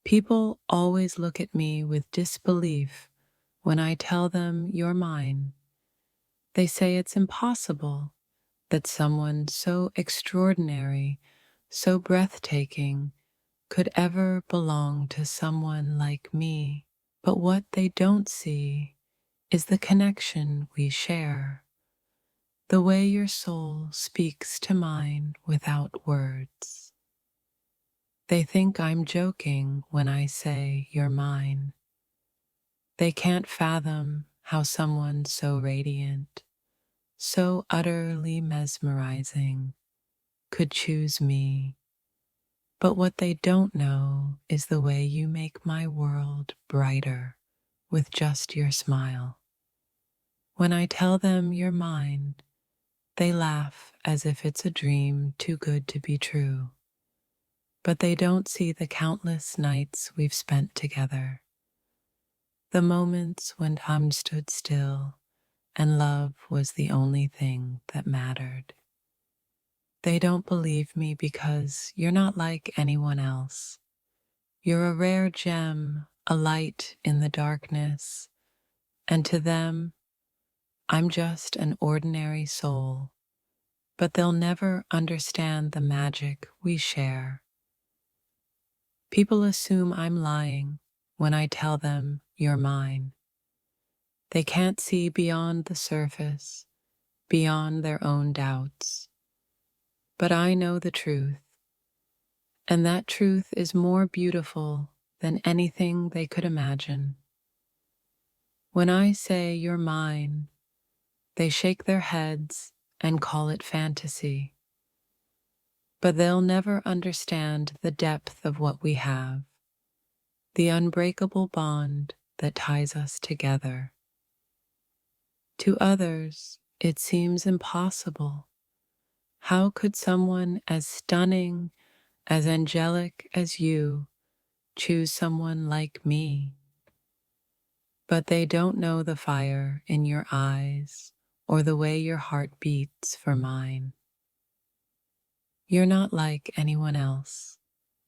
People always look at me with disbelief when I tell them you're mine. They say it's impossible that someone so extraordinary, so breathtaking, could ever belong to someone like me. But what they don't see is the connection we share, the way your soul speaks to mine without words. They think I'm joking when I say you're mine. They can't fathom how someone so radiant, so utterly mesmerizing, could choose me. But what they don't know is the way you make my world brighter with just your smile. When I tell them you're mine, they laugh as if it's a dream too good to be true. But they don't see the countless nights we've spent together, the moments when time stood still and love was the only thing that mattered. They don't believe me because you're not like anyone else. You're a rare gem, a light in the darkness, and to them, I'm just an ordinary soul. But they'll never understand the magic we share. People assume I'm lying when I tell them you're mine. They can't see beyond the surface, beyond their own doubts. But I know the truth, and that truth is more beautiful than anything they could imagine. When I say you're mine, they shake their heads and call it fantasy. But they'll never understand the depth of what we have, the unbreakable bond that ties us together. To others, it seems impossible. How could someone as stunning, as angelic as you choose someone like me? But they don't know the fire in your eyes or the way your heart beats for mine. You're not like anyone else,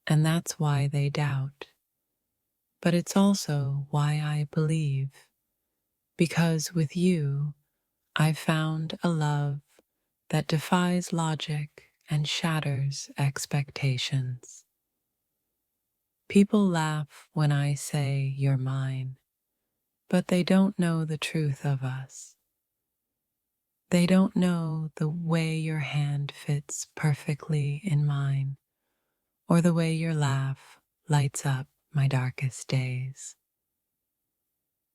and that's why they doubt. But it's also why I believe, because with you, I've found a love that defies logic and shatters expectations. People laugh when I say you're mine, but they don't know the truth of us. They don't know the way your hand fits perfectly in mine, or the way your laugh lights up my darkest days.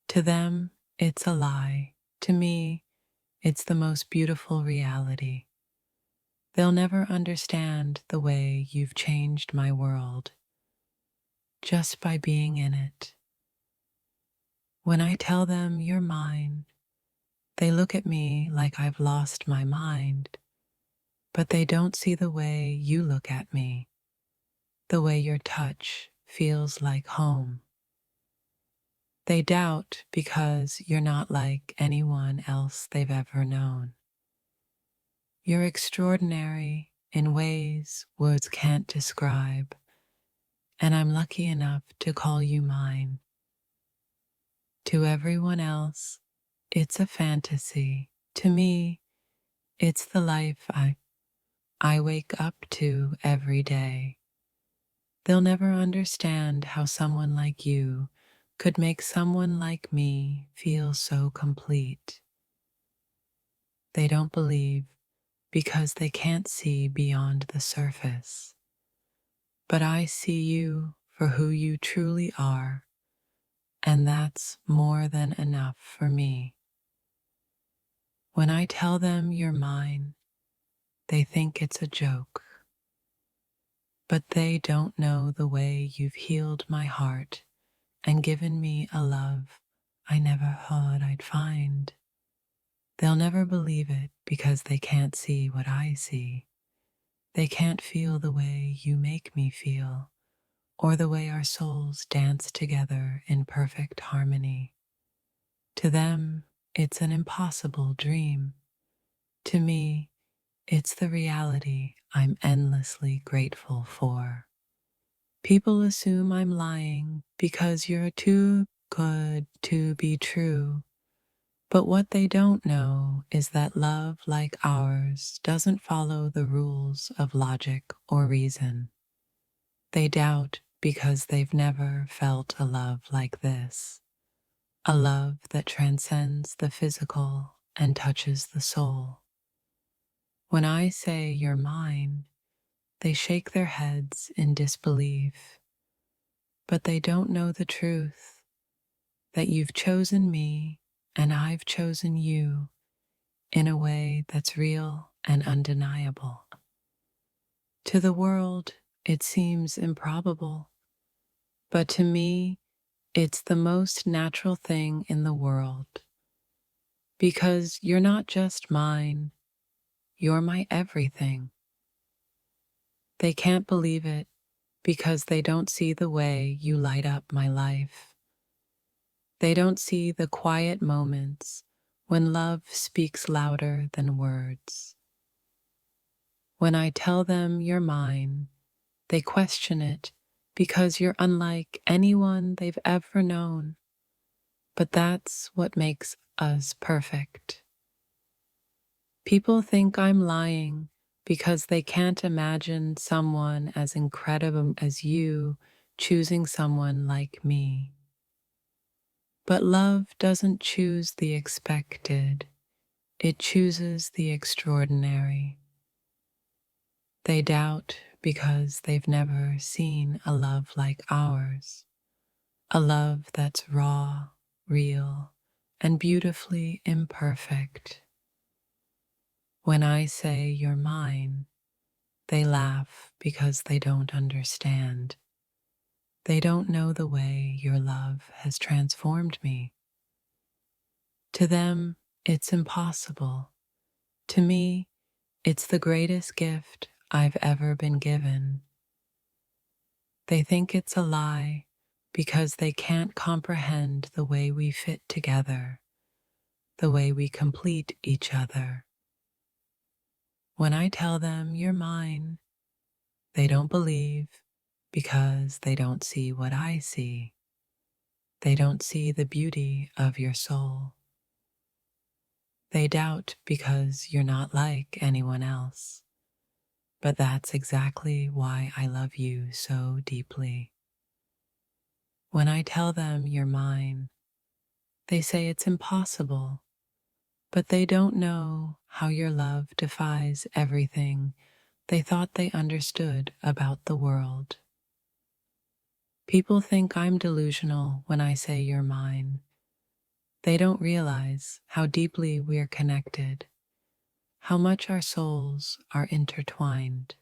To them, it's a lie. To me, it's the most beautiful reality. They'll never understand the way you've changed my world just by being in it. When I tell them you're mine, they look at me like I've lost my mind, but they don't see the way you look at me, the way your touch feels like home. They doubt because you're not like anyone else they've ever known. You're extraordinary in ways words can't describe, and I'm lucky enough to call you mine. To everyone else, it's a fantasy. To me, it's the life I wake up to every day. They'll never understand how someone like you could make someone like me feel so complete. They don't believe because they can't see beyond the surface. But I see you for who you truly are, and that's more than enough for me. When I tell them you're mine, they think it's a joke. But they don't know the way you've healed my heart and given me a love I never thought I'd find. They'll never believe it because they can't see what I see. They can't feel the way you make me feel, or the way our souls dance together in perfect harmony. To them, it's an impossible dream. To me, it's the reality I'm endlessly grateful for. People assume I'm lying because you're too good to be true. But what they don't know is that love like ours doesn't follow the rules of logic or reason. They doubt because they've never felt a love like this, a love that transcends the physical and touches the soul. When I say you're mine, they shake their heads in disbelief, but they don't know the truth, that you've chosen me and I've chosen you in a way that's real and undeniable. To the world, it seems improbable, but to me, it's the most natural thing in the world. Because you're not just mine, you're my everything. They can't believe it because they don't see the way you light up my life. They don't see the quiet moments when love speaks louder than words. When I tell them you're mine, they question it because you're unlike anyone they've ever known. But that's what makes us perfect. People think I'm lying because they can't imagine someone as incredible as you choosing someone like me. But love doesn't choose the expected, it chooses the extraordinary. They doubt because they've never seen a love like ours, a love that's raw, real, and beautifully imperfect. When I say you're mine, they laugh because they don't understand. They don't know the way your love has transformed me. To them, it's impossible. To me, it's the greatest gift I've ever been given. They think it's a lie because they can't comprehend the way we fit together, the way we complete each other. When I tell them you're mine, they don't believe because they don't see what I see. They don't see the beauty of your soul. They doubt because you're not like anyone else. But that's exactly why I love you so deeply. When I tell them you're mine, they say it's impossible, but they don't know how your love defies everything they thought they understood about the world. People think I'm delusional when I say you're mine. They don't realize how deeply we're connected, how much our souls are intertwined.